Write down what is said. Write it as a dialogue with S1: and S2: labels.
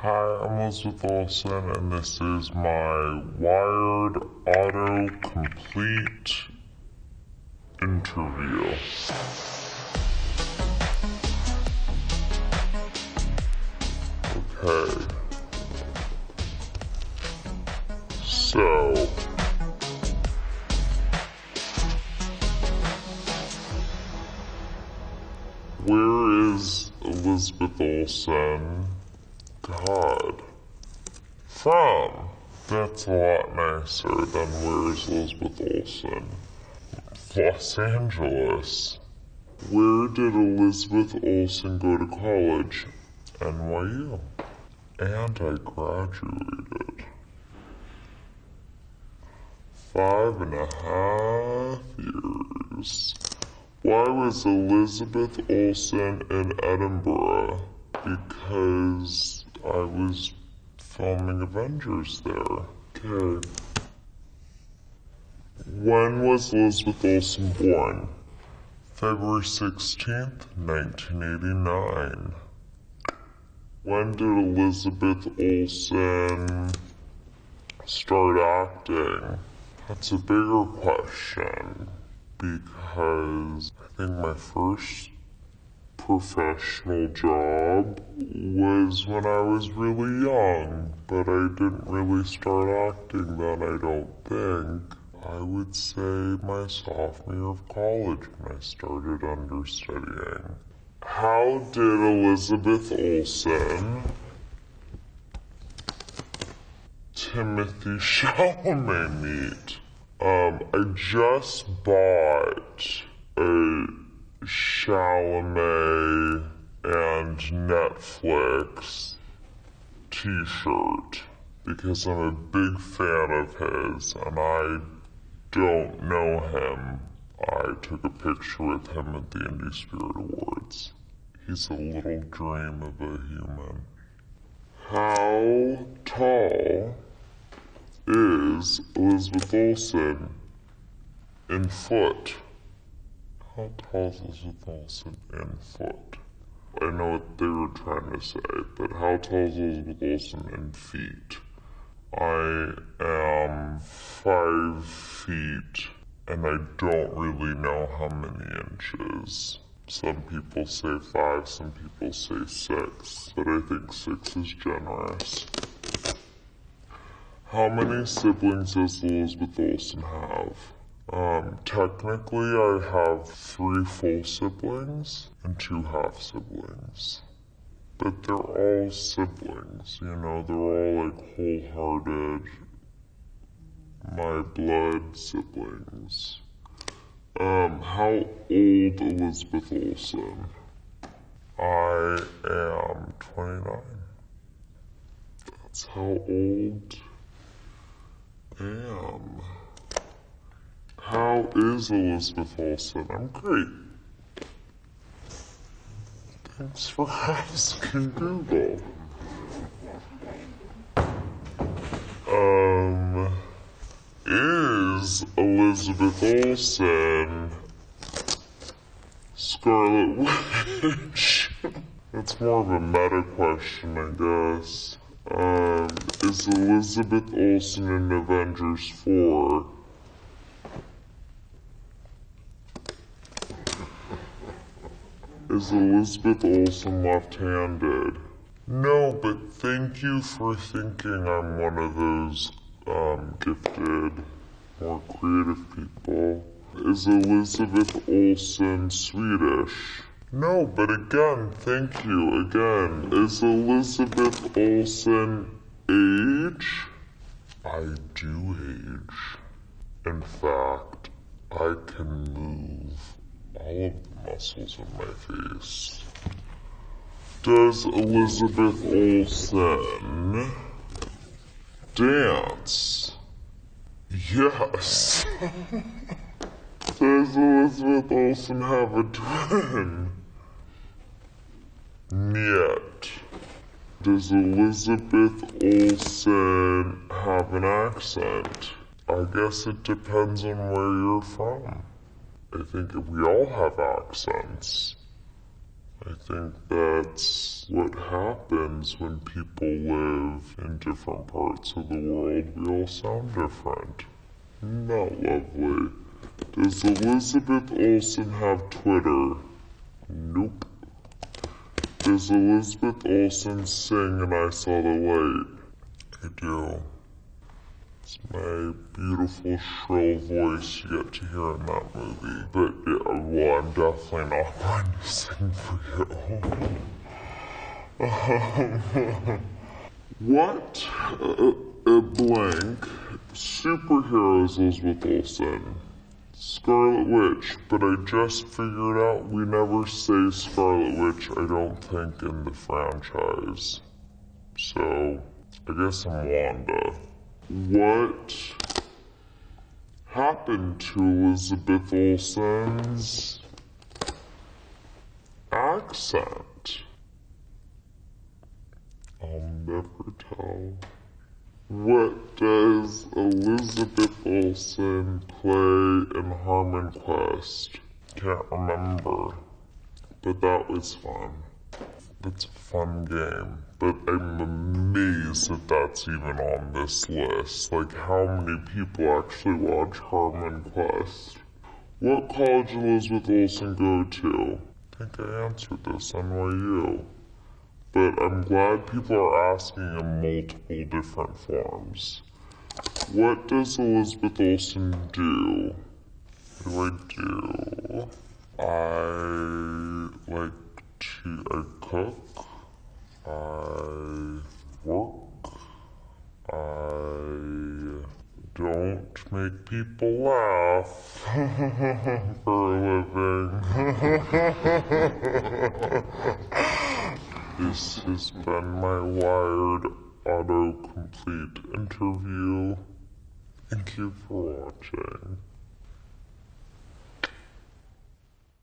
S1: Hi, I'm Elizabeth Olsen, and this is my Wired Autocomplete interview. Okay. So, where is Elizabeth Olsen, God, from? That's a lot nicer than where's Elizabeth Olsen? Los Angeles. Where did Elizabeth Olsen go to college? NYU. And I graduated. 5.5 years. Why was Elizabeth Olsen in Edinburgh? Because I was filming Avengers there. Okay. When was Elizabeth Olsen born? February 16th, 1989. When did Elizabeth Olsen start acting? That's a bigger question, because I think my first professional job was when I was really young, but I didn't really start acting then, I don't think. I would say my sophomore year of college when I started understudying. How did Elizabeth Olsen, Timothy Chalamet meet? I just bought a Chalamet and Netflix t-shirt because I'm a big fan of his and I don't know him. I took a picture with him at the Indie Spirit Awards. He's a little dream of a human. How tall is Elizabeth Olsen in foot? How tall is Elizabeth Olsen in foot? I know what they were trying to say, but how tall is Elizabeth Olsen in feet? I am 5 feet, and I don't really know how many inches. Some people say 5, some people say 6, but I think 6 is generous. How many siblings does Elizabeth Olsen have? Technically I have 3 full siblings and 2 half siblings. But they're all siblings, you know, they're all like wholehearted, my blood siblings. How old Elizabeth Olsen? I am 29. That's how old I am. How is Elizabeth Olsen? I'm great. Thanks for asking Google. Is Elizabeth Olsen Scarlet Witch? That's more of a meta question, I guess. Is Elizabeth Olsen in Avengers 4? Is Elizabeth Olsen left-handed? No, but thank you for thinking I'm one of those gifted, more creative people. Is Elizabeth Olsen Swedish? No, but again, thank you, again. Is Elizabeth Olsen age? I do age. In fact, I can move all of the muscles of my face. Does Elizabeth Olsen dance? Yes. Does Elizabeth Olsen have a twin? Niet. Does Elizabeth Olsen have an accent? I guess it depends on where you're from. I think we all have accents. I think that's what happens when people live in different parts of the world. We all sound different. Not lovely. Does Elizabeth Olsen have Twitter? Nope. Does Elizabeth Olsen sing and I Saw the Light? I do. It's my beautiful shrill voice you get to hear in that movie. But yeah, well, I'm definitely not going to sing for you. What a blank superheroes Elizabeth Olsen? Scarlet Witch, but I just figured out we never say Scarlet Witch, I don't think, in the franchise. So, I guess I'm Wanda. What happened to Elizabeth Olsen's accent? I'll never tell. What does Elizabeth Olsen play in Harmon Quest? Can't remember, but that was fun. It's a fun game, but I'm amazed that that's even on this list. Like, how many people actually watch Harmon Quest? What college did Elizabeth Olsen go to? I think I answered this, NYU. But I'm glad people are asking in multiple different forms. What does Elizabeth Olsen do? What do? I like to cook. I work. I don't make people laugh for a living. This has been my Wired autocomplete interview. Thank you for watching.